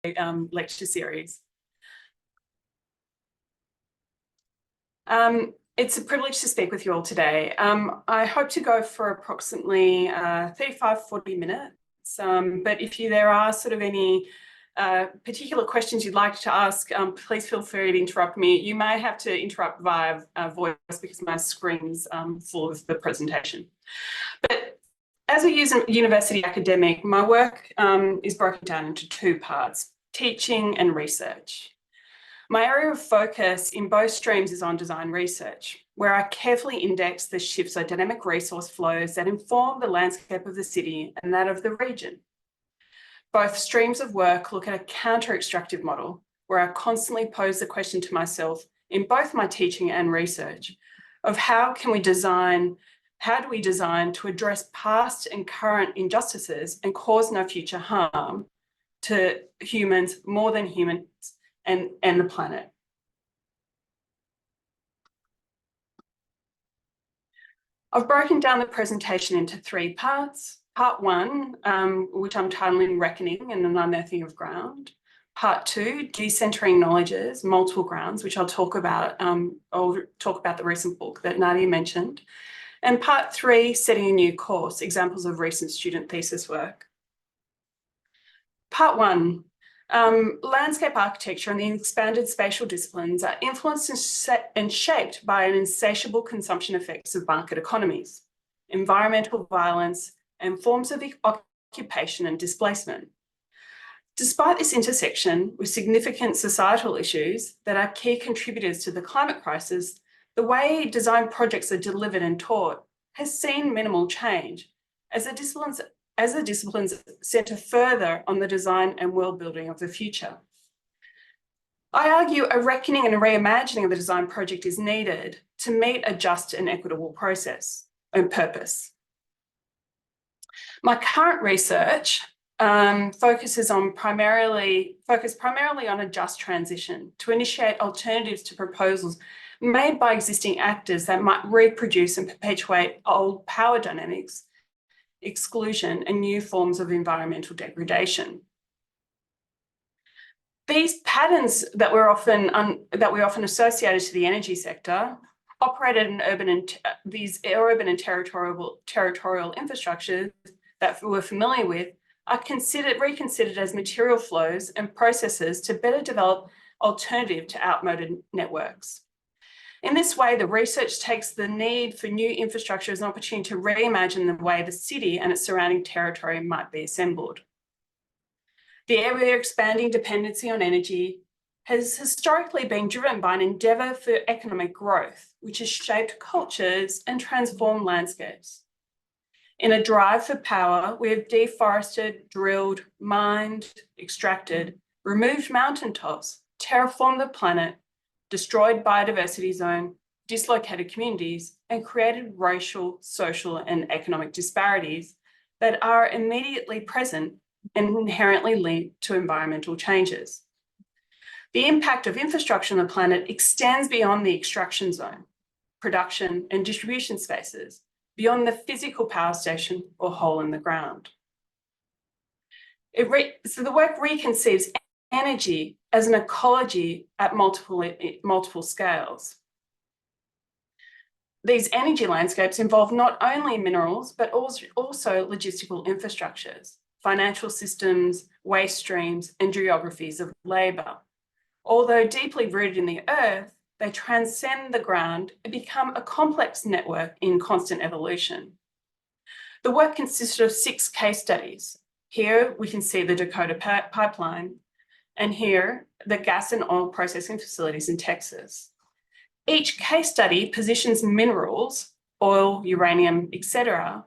lecture series. It's a privilege to speak with you all today. I hope to go for approximately 35-40 minutes, but if there are sort of any particular questions you'd like to ask, please feel free to interrupt me. You may have to interrupt via voice because my screen's full of the presentation. But as a university academic, my work is broken down into two parts: teaching and research. My area of focus in both streams is on design research, where I carefully index the shifts of dynamic resource flows that inform the landscape of the city and that of the region. Both streams of work look at a counter-extractive model, where I constantly pose the question to myself in both my teaching and research of how do we design to address past and current injustices and cause no future harm to humans, more than humans, and the planet. I've broken down the presentation into three parts. Part one, which I'm titling Reckoning and an Unearthing of Ground. Part two, Decentering Knowledges, Multiple Grounds, which I'll talk about the recent book that Nadia mentioned. And part three, Setting a New Course, Examples of Recent Student Thesis Work. Part one, landscape architecture and the expanded spatial disciplines are influenced and shaped by an insatiable consumption effects of market economies, environmental violence, and forms of occupation and displacement. Despite this intersection with significant societal issues that are key contributors to the climate crisis, the way design projects are delivered and taught has seen minimal change as the disciplines centre further on the design and world building of the future. I argue a reckoning and a reimagining of the design project is needed to meet a just and equitable process and purpose. My current research focuses primarily on a just transition to initiate alternatives to proposals made by existing actors that might reproduce and perpetuate old power dynamics, exclusion, and new forms of environmental degradation. These patterns that we often associated to the energy sector operated in these urban and territorial infrastructures that we're familiar with are reconsidered as material flows and processes to better develop alternative to outmoded networks. In this way, the research takes the need for new infrastructure as an opportunity to reimagine the way the city and its surrounding territory might be assembled. The ever-expanding dependency on energy has historically been driven by an endeavour for economic growth, which has shaped cultures and transformed landscapes. In a drive for power, we have deforested, drilled, mined, extracted, removed mountaintops, terraformed the planet, destroyed biodiversity zone, dislocated communities, and created racial, social, and economic disparities that are immediately present and inherently linked to environmental changes. The impact of infrastructure on the planet extends beyond the extraction zone, production and distribution spaces, beyond the physical power station or hole in the ground. So the work reconceives energy as an ecology at multiple scales. These energy landscapes involve not only minerals, but also logistical infrastructures, financial systems, waste streams, and geographies of labour. Although deeply rooted in the earth, they transcend the ground and become a complex network in constant evolution. The work consisted of 6 case studies. Here we can see the Dakota pipeline, and here the gas and oil processing facilities in Texas. Each case study positions minerals, oil, uranium, etc.,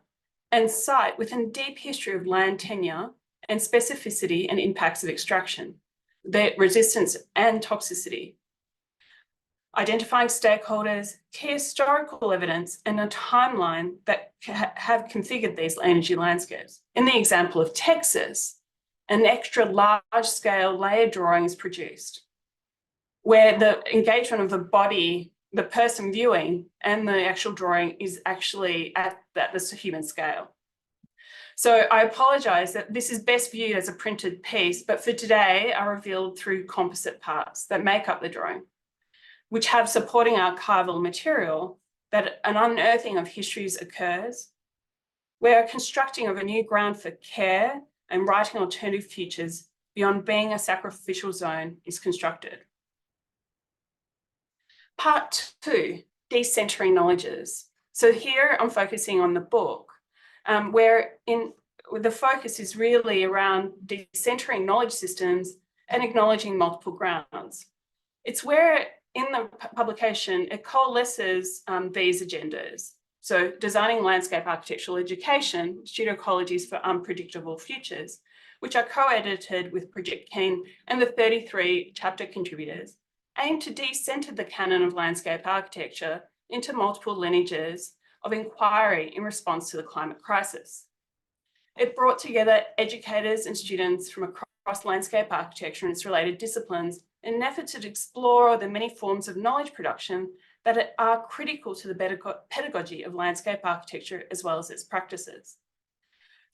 and site within a deep history of land tenure and specificity and impacts of extraction, their resistance and toxicity. Identifying stakeholders, key historical evidence, and a timeline that have configured these energy landscapes. In the example of Texas, an extra large-scale layered drawing is produced, where the engagement of the body, the person viewing, and the actual drawing is actually at this human scale. So I apologise that this is best viewed as a printed piece, but for today are revealed through composite parts that make up the drawing, which have supporting archival material that an unearthing of histories occurs, where a constructing of a new ground for care and writing alternative futures beyond being a sacrificial zone is constructed. Part 2, decentering knowledges. So here I'm focusing on the book, where the focus is really around decentering knowledge systems and acknowledging multiple grounds. It's where in the publication it coalesces these agendas. So designing landscape architectural education, studio ecologies for unpredictable futures, which are co-edited with Project Keen and the 33 chapter contributors, aim to decenter the canon of landscape architecture into multiple lineages of inquiry in response to the climate crisis. It brought together educators and students from across landscape architecture and its related disciplines in an effort to explore the many forms of knowledge production that are critical to the pedagogy of landscape architecture as well as its practices.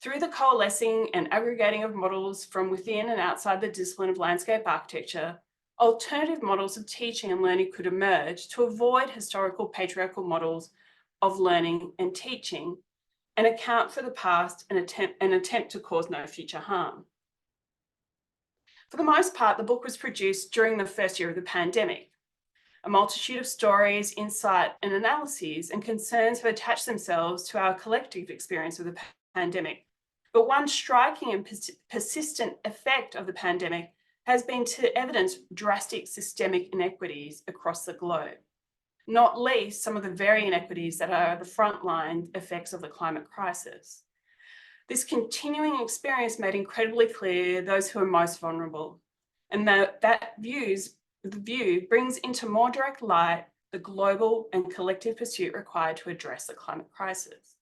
Through the coalescing and aggregating of models from within and outside the discipline of landscape architecture, alternative models of teaching and learning could emerge to avoid historical patriarchal models of learning and teaching and account for the past and attempt to cause no future harm. For the most part, the book was produced during the first year of the pandemic. A multitude of stories, insight, and analyses and concerns have attached themselves to our collective experience of the pandemic. But one striking and persistent effect of the pandemic has been to evidence drastic systemic inequities across the globe, not least some of the very inequities that are the frontline effects of the climate crisis. This continuing experience made incredibly clear those who are most vulnerable, and the view brings into more direct light the global and collective pursuit required to address the climate crisis.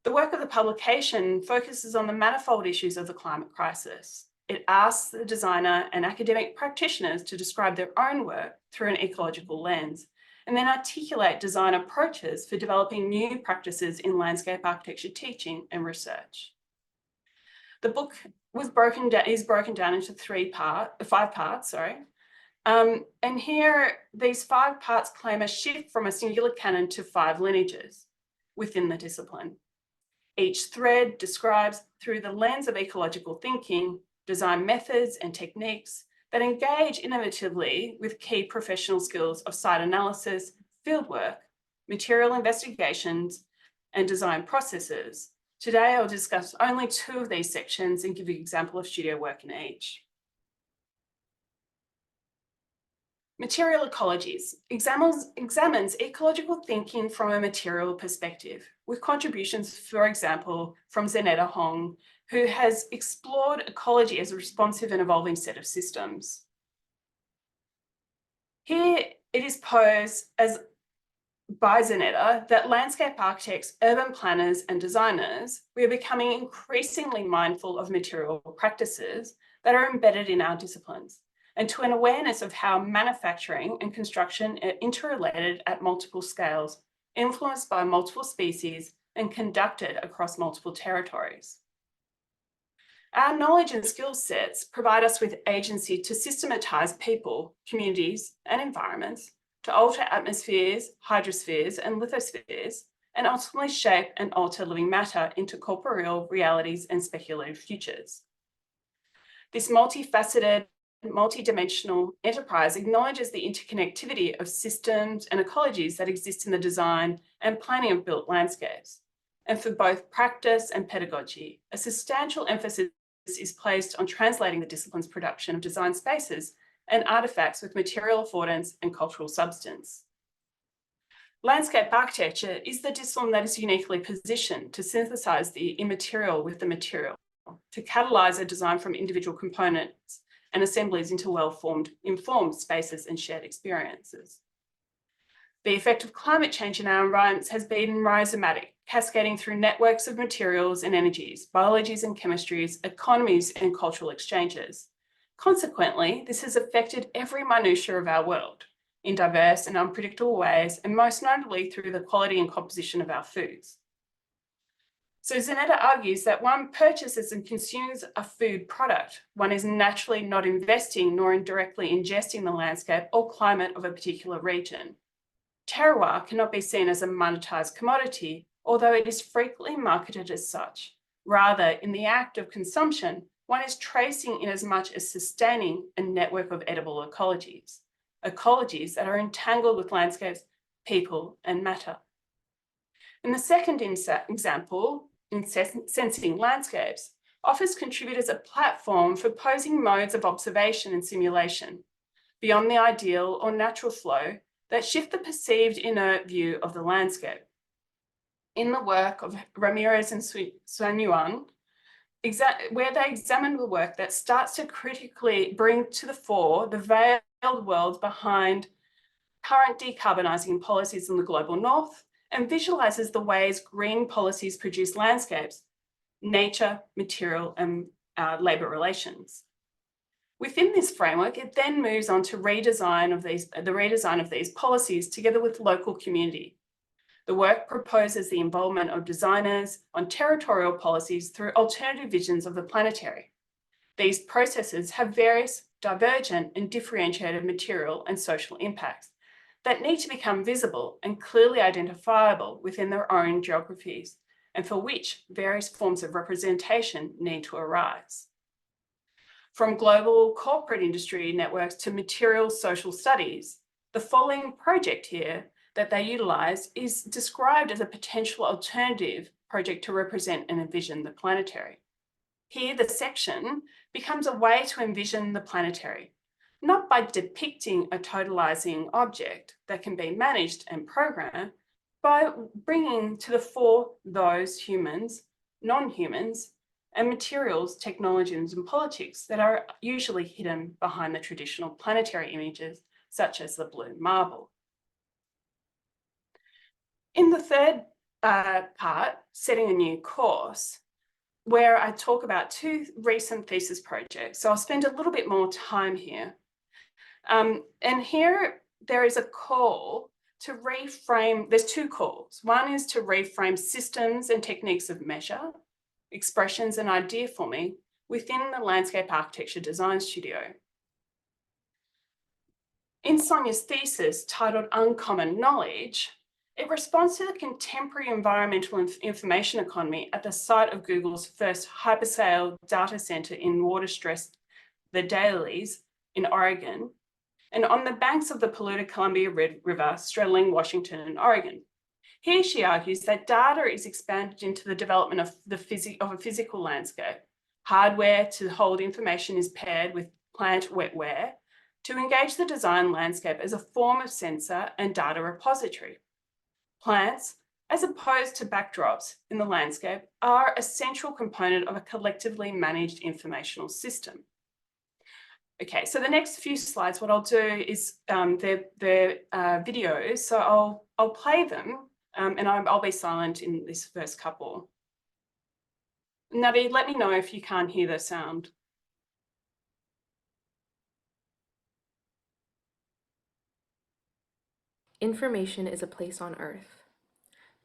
The work of the publication focuses on the manifold issues of the climate crisis. It asks the designer and academic practitioners to describe their own work through an ecological lens, and then articulate design approaches for developing new practices in landscape architecture teaching and research. The book is broken down into 5 parts. And here, these 5 parts claim a shift from a singular canon to 5 lineages within the discipline. Each thread describes, through the lens of ecological thinking, design methods and techniques that engage innovatively with key professional skills of site analysis, fieldwork, material investigations, and design processes. Today, I'll discuss only 2 of these sections and give you an example of studio work in each. Material ecologies examines ecological thinking from a material perspective, with contributions, for example, from Zanetta Hong, who has explored ecology as a responsive and evolving set of systems. Here it is posed as by Zanetta that landscape architects, urban planners, and designers, we are becoming increasingly mindful of material practices that are embedded in our disciplines, and to an awareness of how manufacturing and construction are interrelated at multiple scales, influenced by multiple species, and conducted across multiple territories. Our knowledge and skill sets provide us with agency to systematize people, communities, and environments, to alter atmospheres, hydrospheres, and lithospheres, and ultimately shape and alter living matter into corporeal realities and speculative futures. This multifaceted, multidimensional enterprise acknowledges the interconnectivity of systems and ecologies that exist in the design and planning of built landscapes. And for both practice and pedagogy, a substantial emphasis is placed on translating the discipline's production of design spaces and artifacts with material affordance and cultural substance. Landscape architecture is the discipline that is uniquely positioned to synthesize the immaterial with the material, to catalyze a design from individual components and assemblies into informed spaces and shared experiences. The effect of climate change in our environments has been rhizomatic, cascading through networks of materials and energies, biologies and chemistries, economies and cultural exchanges. Consequently, this has affected every minutiae of our world in diverse and unpredictable ways, and most notably through the quality and composition of our foods. So Zanetta argues that one purchases and consumes a food product. One is naturally not investing nor indirectly ingesting the landscape or climate of a particular region. Terroir cannot be seen as a monetized commodity, although it is frequently marketed as such. Rather, in the act of consumption, one is tracing in as much as sustaining a network of edible ecologies, ecologies that are entangled with landscapes, people, and matter. In the second example, in sensing landscapes, offers contributors a platform for posing modes of observation and simulation beyond the ideal or natural flow that shift the perceived inert view of the landscape. In the work of Ramirez and Suanyuan, where they examined the work that starts to critically bring to the fore the veiled world behind current decarbonising policies in the global north, and visualizes the ways green policies produce landscapes, nature, material, and labour relations. Within this framework, it then moves on to the redesign of these policies together with local community. The work proposes the involvement of designers on territorial policies through alternative visions of the planetary. These processes have various divergent and differentiated material and social impacts that need to become visible and clearly identifiable within their own geographies, and for which various forms of representation need to arise. From global corporate industry networks to material social studies, the following project here that they utilise is described as a potential alternative project to represent and envision the planetary. Here, the section becomes a way to envision the planetary, not by depicting a totalizing object that can be managed and programmed, by bringing to the fore those humans, non-humans, and materials, technologies, and politics that are usually hidden behind the traditional planetary images, such as the blue marble. In the third part, setting a new course, where I talk about two recent thesis projects. So I'll spend a little bit more time here. And here there is a call to reframe, there's two calls. One is to reframe systems and techniques of measure, expressions and idea forming within the landscape architecture design studio. In Sonia's thesis titled Uncommon Knowledge, it responds to the contemporary environmental information economy at the site of Google's first hyperscale data center in water-stressed the Dailies in Oregon, and on the banks of the polluted Columbia River straddling Washington and Oregon. Here she argues that data is expanded into the development of a physical landscape. Hardware to hold information is paired with plant wetware to engage the design landscape as a form of sensor and data repository. Plants, as opposed to backdrops in the landscape, are a central component of a collectively managed informational system. Okay, so the next few slides, what I'll do is they're videos, so I'll play them and I'll be silent in this first couple. Nadia, let me know if you can't hear the sound. Information is a place on Earth.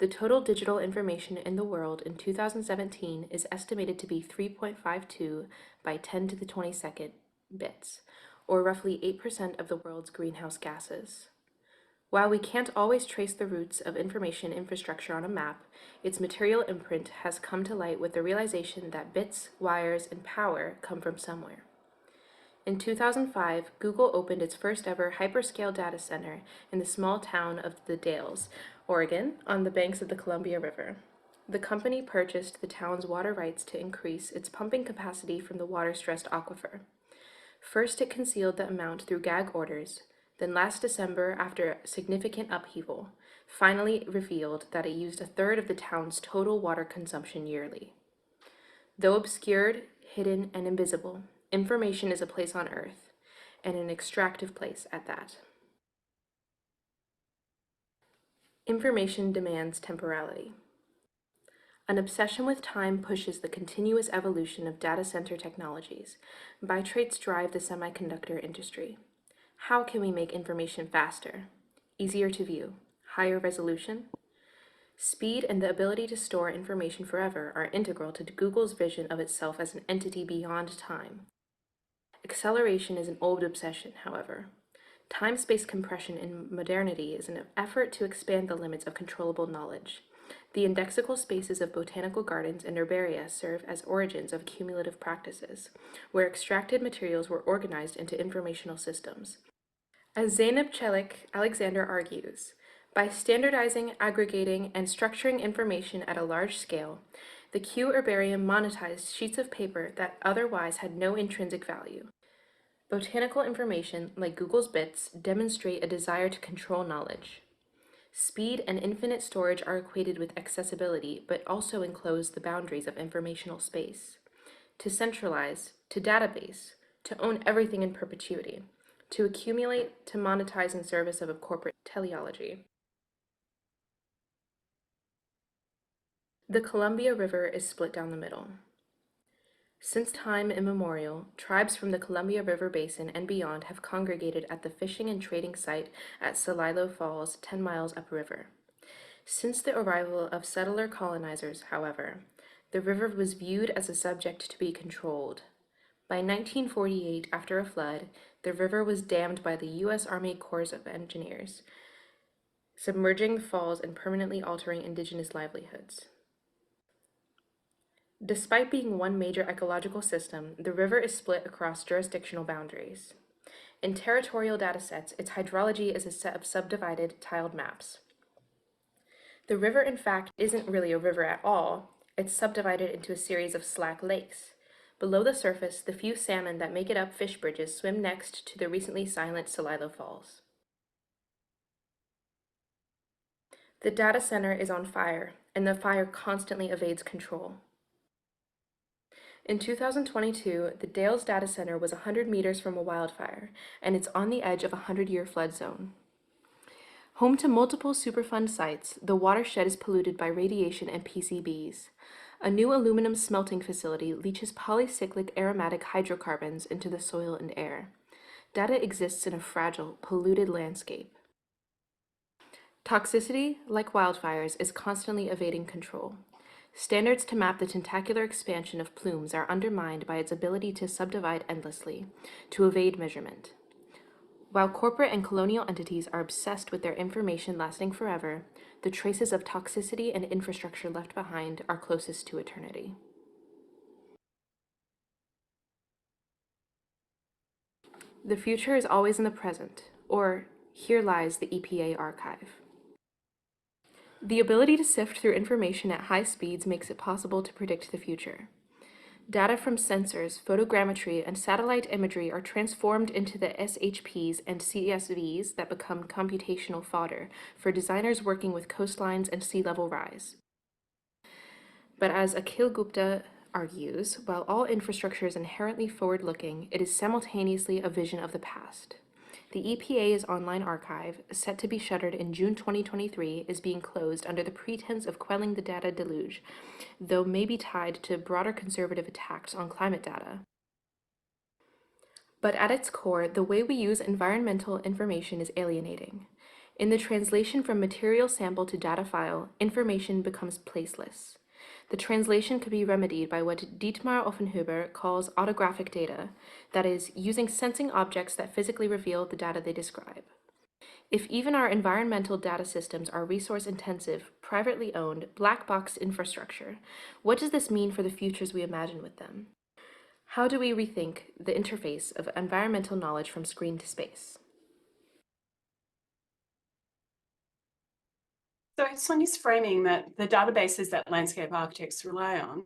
The total digital information in the world in 2017 is estimated to be 3.52 by 10 to the 22nd bits, or roughly 8% of the world's greenhouse gases. While we can't always trace the roots of information infrastructure on a map, its material imprint has come to light with the realization that bits, wires, and power come from somewhere. In 2005, Google opened its first ever hyperscale data center in the small town of the Dalles, Oregon, on the banks of the Columbia River. The company purchased the town's water rights to increase its pumping capacity from the water-stressed aquifer. First, it concealed the amount through gag orders, then last December, after significant upheaval, finally revealed that it used a third of the town's total water consumption yearly. Though obscured, hidden, and invisible, information is a place on Earth, and an extractive place at that. Information demands temporality. An obsession with time pushes the continuous evolution of data center technologies. By traits drive the semiconductor industry. How can we make information faster, easier to view, higher resolution? Speed and the ability to store information forever are integral to Google's vision of itself as an entity beyond time. Acceleration is an old obsession, however. Time-space compression in modernity is an effort to expand the limits of controllable knowledge. The indexical spaces of botanical gardens and herbaria serve as origins of cumulative practices, where extracted materials were organized into informational systems. As Zeynep Çelik Alexander argues, by standardizing, aggregating, and structuring information at a large scale, the Kew herbarium monetized sheets of paper that otherwise had no intrinsic value. Botanical information, like Google's bits, demonstrate a desire to control knowledge. Speed and infinite storage are equated with accessibility, but also enclose the boundaries of informational space. To centralize, to database, to own everything in perpetuity, to accumulate, to monetize in service of a corporate teleology. The Columbia River is split down the middle. Since time immemorial, tribes from the Columbia River Basin and beyond have congregated at the fishing and trading site at Celilo Falls, 10 miles upriver. Since the arrival of settler colonizers, however, the river was viewed as a subject to be controlled. By 1948, after a flood, the river was dammed by the U.S. Army Corps of Engineers, submerging the falls and permanently altering indigenous livelihoods. Despite being one major ecological system, the river is split across jurisdictional boundaries. In territorial datasets, its hydrology is a set of subdivided, tiled maps. The river, in fact, isn't really a river at all. It's subdivided into a series of slack lakes. Below the surface, the few salmon that make it up fish bridges swim next to the recently silent Celilo Falls. The data center is on fire, and the fire constantly evades control. In 2022, the Dales Data Center was 100 meters from a wildfire, and it's on the edge of a 100-year flood zone. Home to multiple Superfund sites, the watershed is polluted by radiation and PCBs. A new aluminum smelting facility leaches polycyclic aromatic hydrocarbons into the soil and air. Data exists in a fragile, polluted landscape. Toxicity, like wildfires, is constantly evading control. Standards to map the tentacular expansion of plumes are undermined by its ability to subdivide endlessly, to evade measurement. While corporate and colonial entities are obsessed with their information lasting forever, the traces of toxicity and infrastructure left behind are closest to eternity. The future is always in the present, or here lies the EPA archive. The ability to sift through information at high speeds makes it possible to predict the future. Data from sensors, photogrammetry, and satellite imagery are transformed into the SHPs and CSVs that become computational fodder for designers working with coastlines and sea level rise. But as Akhil Gupta argues, while all infrastructure is inherently forward-looking, it is simultaneously a vision of the past. The EPA's online archive, set to be shuttered in June 2023, is being closed under the pretense of quelling the data deluge, though may be tied to broader conservative attacks on climate data. But at its core, the way we use environmental information is alienating. In the translation from material sample to data file, information becomes placeless. The translation could be remedied by what Dietmar Offenhuber calls autographic data, that is, using sensing objects that physically reveal the data they describe. If even our environmental data systems are resource-intensive, privately owned, black-box infrastructure, what does this mean for the futures we imagine with them? How do we rethink the interface of environmental knowledge from screen to space? So Sonia's framing that the databases that landscape architects rely on,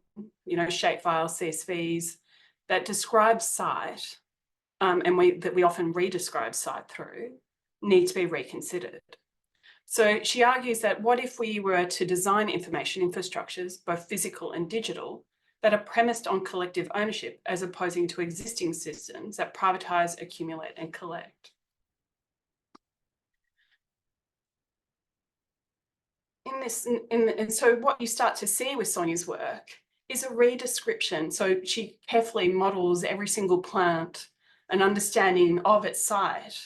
shapefiles, CSVs, that describe site, and that we often redescribe site through, need to be reconsidered. So she argues that what if we were to design information infrastructures, both physical and digital, that are premised on collective ownership as opposing to existing systems that privatize, accumulate, and collect? And so what you start to see with Sonia's work is a redescription. So she carefully models every single plant, an understanding of its site,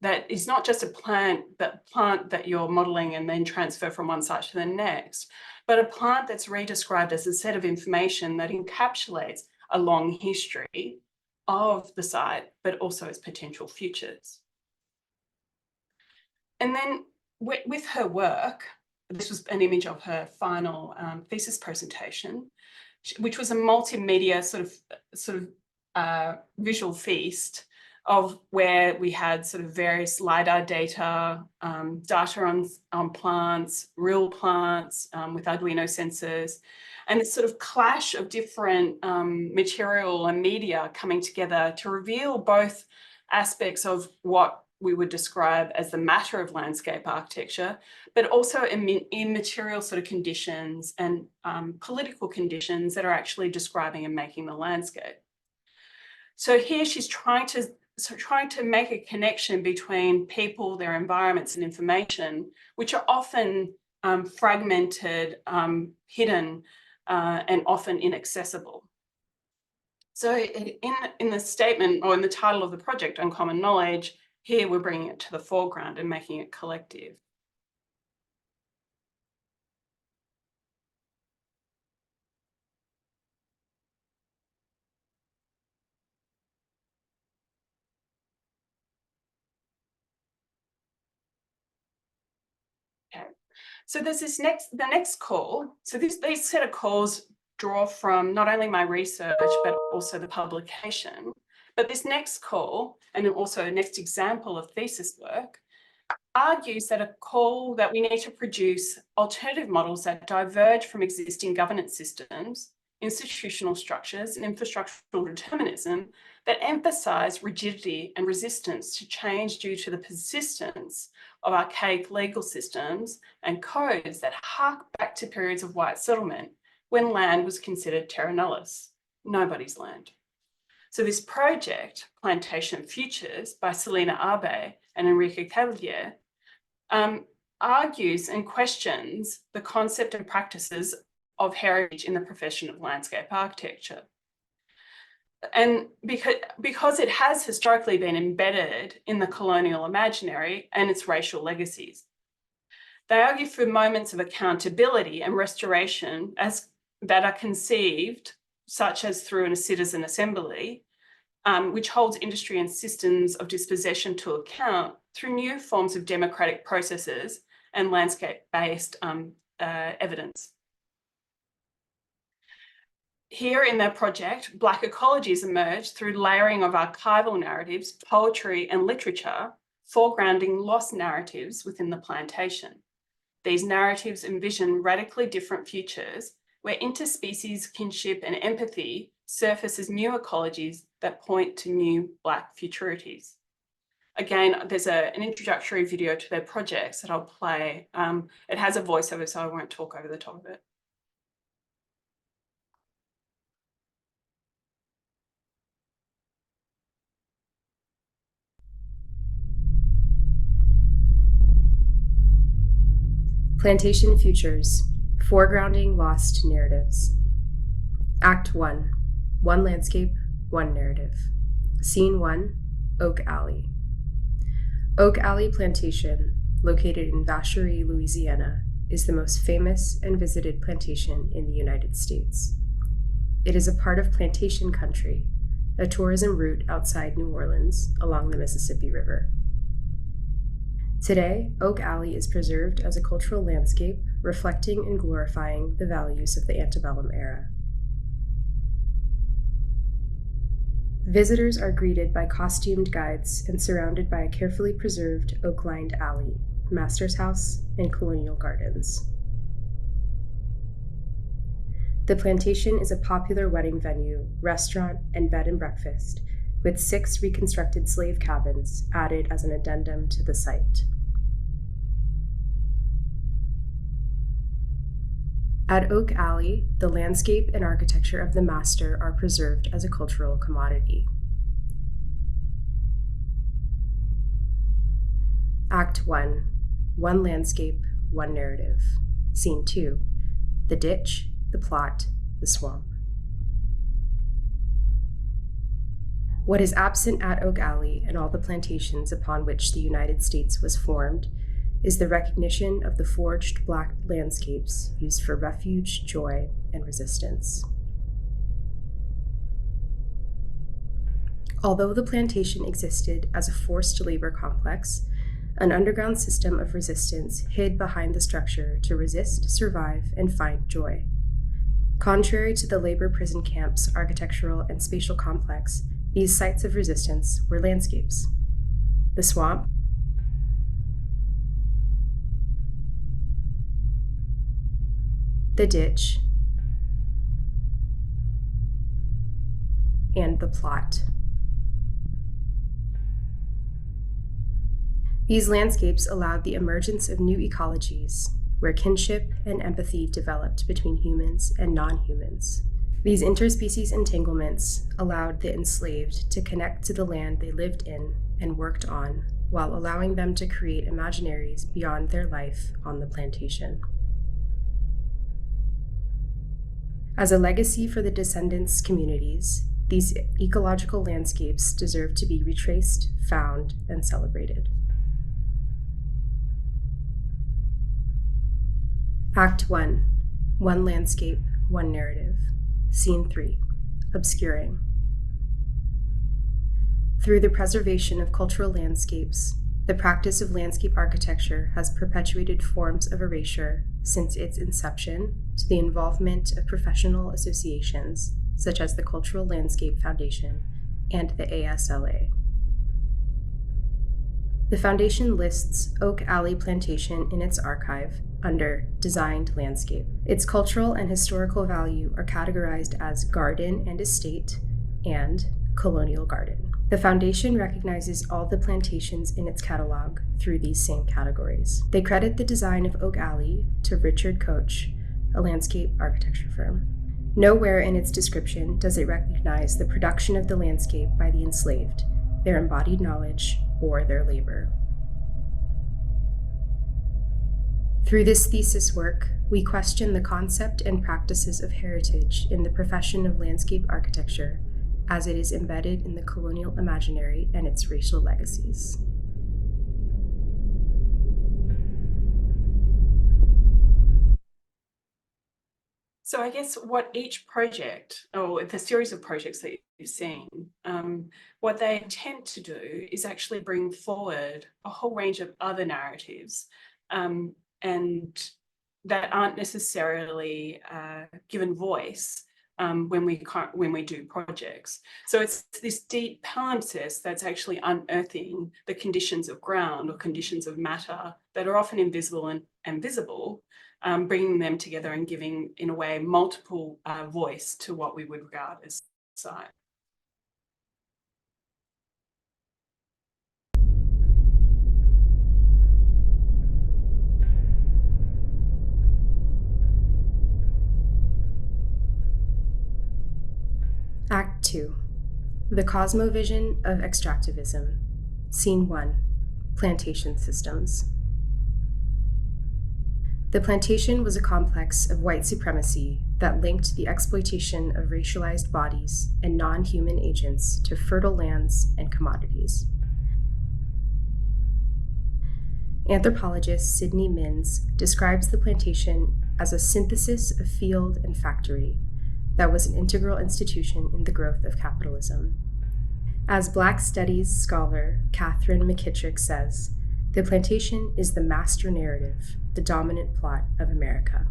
that is not just a plant that you're modeling and then transfer from one site to the next, but a plant that's redescribed as a set of information that encapsulates a long history of the site, but also its potential futures. And then with her work, this was an image of her final thesis presentation, which was a multimedia sort of visual feast of where we had sort of various LiDAR data, data on plants, real plants with Arduino sensors, and this sort of clash of different material and media coming together to reveal both aspects of what we would describe as the matter of landscape architecture, but also in material sort of conditions and political conditions that are actually describing and making the landscape. So here she's trying to make a connection between people, their environments and information, which are often fragmented, hidden, and often inaccessible. So in the statement, or in the title of the project, Uncommon Knowledge, here we're bringing it to the foreground and making it collective. Okay. So there's the next call. So these set of calls draw from not only my research, but also the publication. But this next call, and then also next example of thesis work, argues that a call that we need to produce alternative models that diverge from existing governance systems, institutional structures, and infrastructural determinism that emphasize rigidity and resistance to change due to the persistence of archaic legal systems and codes that hark back to periods of white settlement when land was considered terra nullius, nobody's land. So this project, Plantation Futures by Selena Abe and Enrique Cavalier, argues and questions the concept and practices of heritage in the profession of landscape architecture. And because it has historically been embedded in the colonial imaginary and its racial legacies. They argue for moments of accountability and restoration that are conceived, such as through a citizen assembly, which holds industry and systems of dispossession to account through new forms of democratic processes and landscape-based evidence. Here in their project, Black ecologies emerged through layering of archival narratives, poetry and literature, foregrounding lost narratives within the plantation. These narratives envision radically different futures where interspecies kinship and empathy surface as new ecologies that point to new Black futurities. Again, there's an introductory video to their projects that I'll play. It has a voiceover, so I won't talk over the top of it. Plantation Futures, Foregrounding Lost Narratives. Act 1, One Landscape, One Narrative. Scene 1, Oak Alley. Oak Alley Plantation, located in Vacherie, Louisiana, is the most famous and visited plantation in the United States. It is a part of plantation country, a tourism route outside New Orleans along the Mississippi River. Today, Oak Alley is preserved as a cultural landscape, reflecting and glorifying the values of the antebellum era. Visitors are greeted by costumed guides and surrounded by a carefully preserved oak-lined alley, master's house, and colonial gardens. The plantation is a popular wedding venue, restaurant, and bed and breakfast, with 6 reconstructed slave cabins added as an addendum to the site. At Oak Alley, the landscape and architecture of the master are preserved as a cultural commodity. Act 1, One Landscape, One Narrative. Scene 2, The Ditch, the Plot, the Swamp. What is absent at Oak Alley and all the plantations upon which the United States was formed is the recognition of the forged black landscapes used for refuge, joy, and resistance. Although the plantation existed as a forced labor complex, an underground system of resistance hid behind the structure to resist, survive, and find joy. Contrary to the labor prison camp's architectural and spatial complex, these sites of resistance were landscapes. The swamp, the ditch, and the plot. These landscapes allowed the emergence of new ecologies, where kinship and empathy developed between humans and non-humans. These interspecies entanglements allowed the enslaved to connect to the land they lived in and worked on, while allowing them to create imaginaries beyond their life on the plantation. As a legacy for the descendants' communities, these ecological landscapes deserve to be retraced, found, and celebrated. Act 1, One Landscape, One Narrative. Scene 3, Obscuring. Through the preservation of cultural landscapes, the practice of landscape architecture has perpetuated forms of erasure since its inception to the involvement of professional associations such as the Cultural Landscape Foundation and the ASLA. The foundation lists Oak Alley Plantation in its archive under Designed Landscape. Its cultural and historical value are categorized as Garden and Estate and Colonial Garden. The foundation recognizes all the plantations in its catalog through these same categories. They credit the design of Oak Alley to Richard Koch, a landscape architecture firm. Nowhere in its description does it recognize the production of the landscape by the enslaved, their embodied knowledge, or their labor. Through this thesis work, we question the concept and practices of heritage in the profession of landscape architecture as it is embedded in the colonial imaginary and its racial legacies. So I guess what each project, or the series of projects that you've seen, what they intend to do is actually bring forward a whole range of other narratives, and that aren't necessarily given voice when we do projects. So it's this deep palimpsest that's actually unearthing the conditions of ground or conditions of matter that are often invisible and visible, bringing them together and giving, in a way, multiple voice to what we would regard as site. Act 2, The Cosmovision of Extractivism. Scene 1, Plantation Systems. The plantation was a complex of white supremacy that linked the exploitation of racialized bodies and non-human agents to fertile lands and commodities. Anthropologist Sidney Mins describes the plantation as a synthesis of field and factory that was an integral institution in the growth of capitalism. As Black Studies scholar Catherine McKittrick says, the plantation is the master narrative, the dominant plot of America.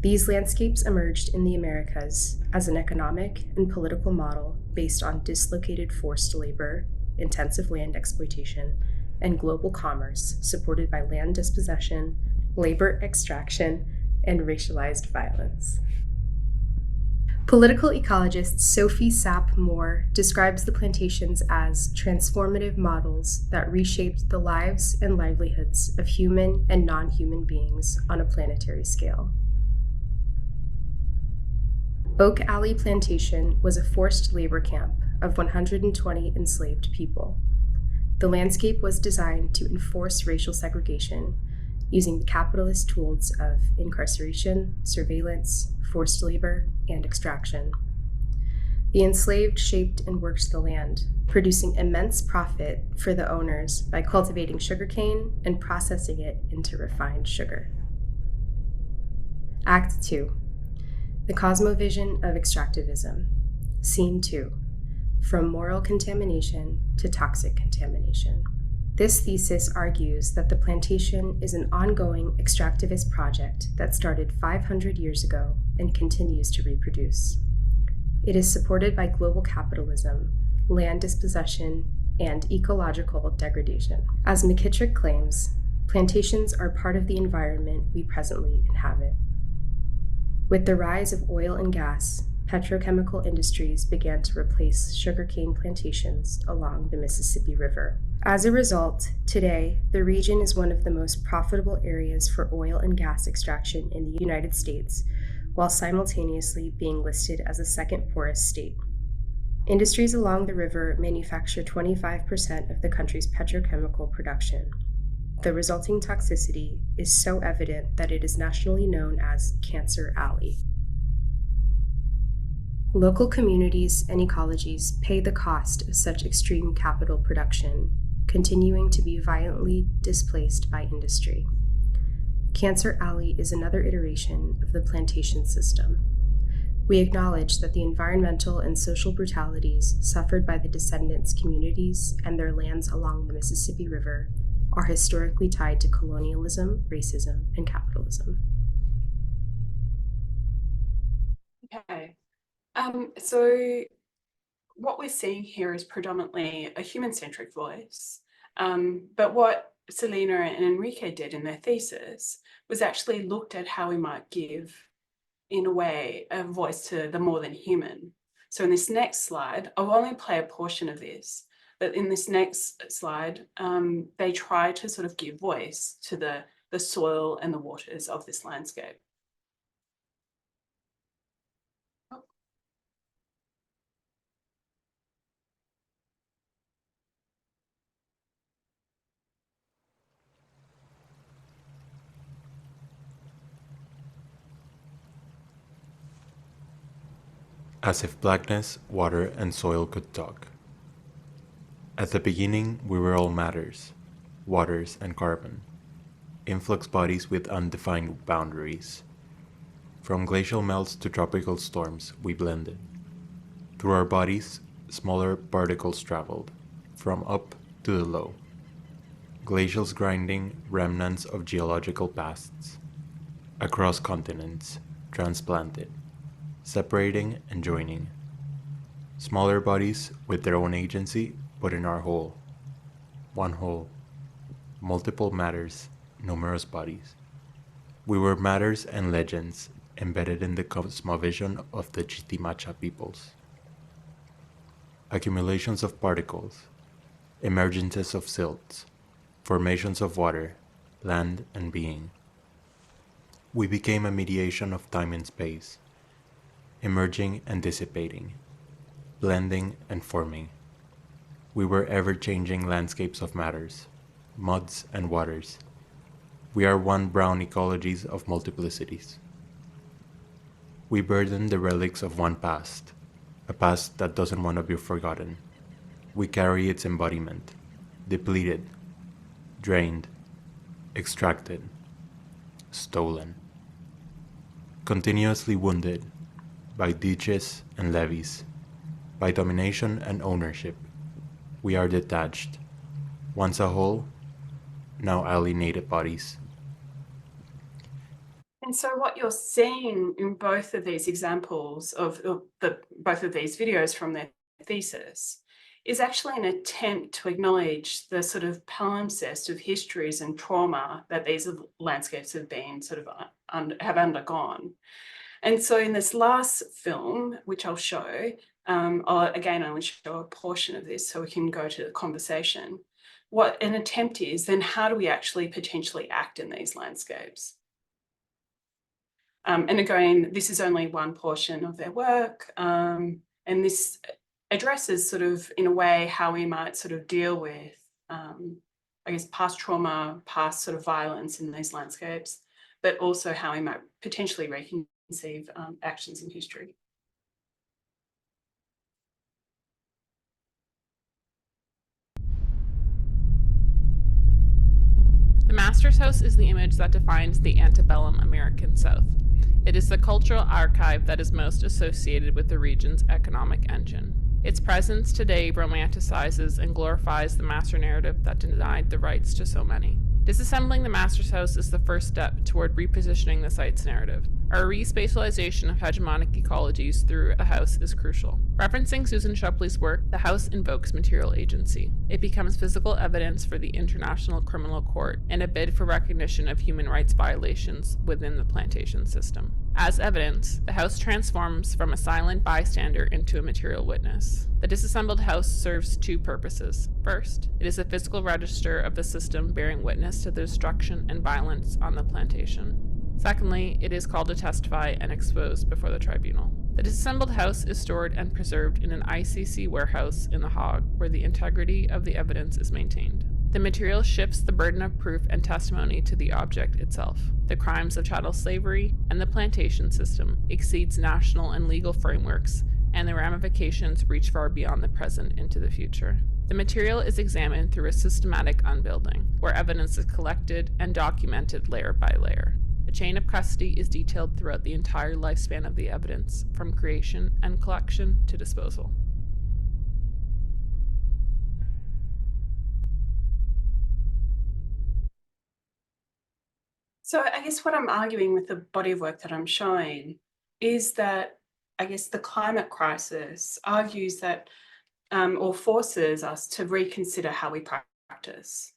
These landscapes emerged in the Americas as an economic and political model based on dislocated forced labor, intensive land exploitation, and global commerce supported by land dispossession, labor extraction, and racialized violence. Political ecologist Sophie Sapp Moore describes the plantations as transformative models that reshaped the lives and livelihoods of human and non-human beings on a planetary scale. Oak Alley Plantation was a forced labor camp of 120 enslaved people. The landscape was designed to enforce racial segregation using the capitalist tools of incarceration, surveillance, forced labor, and extraction. The enslaved shaped and worked the land, producing immense profit for the owners by cultivating sugarcane and processing it into refined sugar. Act 2. The Cosmovision of Extractivism. Scene 2. From moral contamination to toxic contamination. This thesis argues that the plantation is an ongoing extractivist project that started 500 years ago and continues to reproduce. It is supported by global capitalism, land dispossession, and ecological degradation. As McKittrick claims, plantations are part of the environment we presently inhabit. With the rise of oil and gas, petrochemical industries began to replace sugarcane plantations along the Mississippi River. As a result, today, the region is one of the most profitable areas for oil and gas extraction in the United States, while simultaneously being listed as the second poorest state. Industries along the river manufacture 25% of the country's petrochemical production. The resulting toxicity is so evident that it is nationally known as Cancer Alley. Local communities and ecologies pay the cost of such extreme capital production, continuing to be violently displaced by industry. Cancer Alley is another iteration of the plantation system. We acknowledge that the environmental and social brutalities suffered by the descendants' communities and their lands along the Mississippi River are historically tied to colonialism, racism, and capitalism. Okay. So what we're seeing here is predominantly a human-centric voice, but what Selena and Enrique did in their thesis was actually looked at how we might give, in a way, a voice to the more than human. So in this next slide, I'll only play a portion of this, but in this next slide, they try to sort of give voice to the soil and the waters of this landscape. As if blackness, water, and soil could talk. At the beginning, we were all matters, waters, and carbon, influx bodies with undefined boundaries. From glacial melts to tropical storms, we blended. Through our bodies, smaller particles traveled, from up to the low. Glacials grinding remnants of geological pasts. Across continents, transplanted. Separating and joining. Smaller bodies with their own agency, but in our whole. One whole. Multiple matters, numerous bodies. We were matters and legends embedded in the cosmovision of the Chitimacha peoples. Accumulations of particles, emergences of silts, formations of water, land and being. We became a mediation of time and space, emerging and dissipating, blending and forming. We were ever-changing landscapes of matters, muds and waters. We are one brown ecologies of multiplicities. We burden the relics of one past, a past that doesn't want to be forgotten. We carry its embodiment, depleted, drained, extracted, stolen, continuously wounded by ditches and levees, by domination and ownership. We are detached, once a whole, now alienated bodies. And so what you're seeing in both of these examples of both of these videos from their thesis is actually an attempt to acknowledge the sort of palimpsest of histories and trauma that these landscapes have been sort of have undergone. And so in this last film, which I'll show, I'll again only show a portion of this so we can go to the conversation. What an attempt is, then how do we actually potentially act in these landscapes? And again, this is only one portion of their work, and this addresses sort of, in a way, how we might sort of deal with, I guess, past trauma, past sort of violence in these landscapes, but also how we might potentially reconceive actions in history. Master's House is the image that defines the antebellum American South. It is the cultural archive that is most associated with the region's economic engine. Its presence today romanticizes and glorifies the master narrative that denied the rights to so many. Disassembling the Master's House is the first step toward repositioning the site's narrative. Our respatialization of hegemonic ecologies through a house is crucial. Referencing Susan Shepley's work, the house invokes material agency. It becomes physical evidence for the International Criminal Court in a bid for recognition of human rights violations within the plantation system. As evidence, the house transforms from a silent bystander into a material witness. The disassembled house serves two purposes. First, it is a physical register of the system bearing witness to the destruction and violence on the plantation. Secondly, it is called to testify and exposed before the tribunal. The disassembled house is stored and preserved in an ICC warehouse in The Hague, where the integrity of the evidence is maintained. The material shifts the burden of proof and testimony to the object itself. The crimes of chattel slavery and the plantation system exceeds national and legal frameworks, and the ramifications reach far beyond the present into the future. The material is examined through a systematic unbuilding, where evidence is collected and documented layer by layer. A chain of custody is detailed throughout the entire lifespan of the evidence, from creation and collection to disposal. So I guess what I'm arguing with the body of work that I'm showing is that I guess the climate crisis argues that or forces us to reconsider how we practice.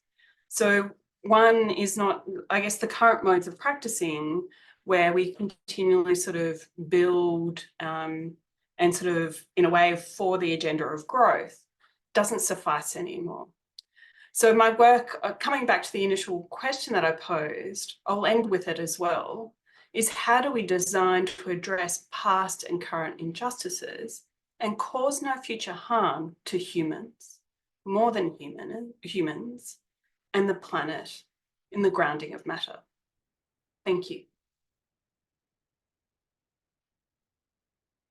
So one is not, I guess, the current modes of practicing where we continually sort of build and sort of in a way for the agenda of growth doesn't suffice anymore. So my work, coming back to the initial question that I posed, I'll end with it as well, is how do we design to address past and current injustices and cause no future harm to humans, more than humans, and the planet in the grounding of matter? Thank you.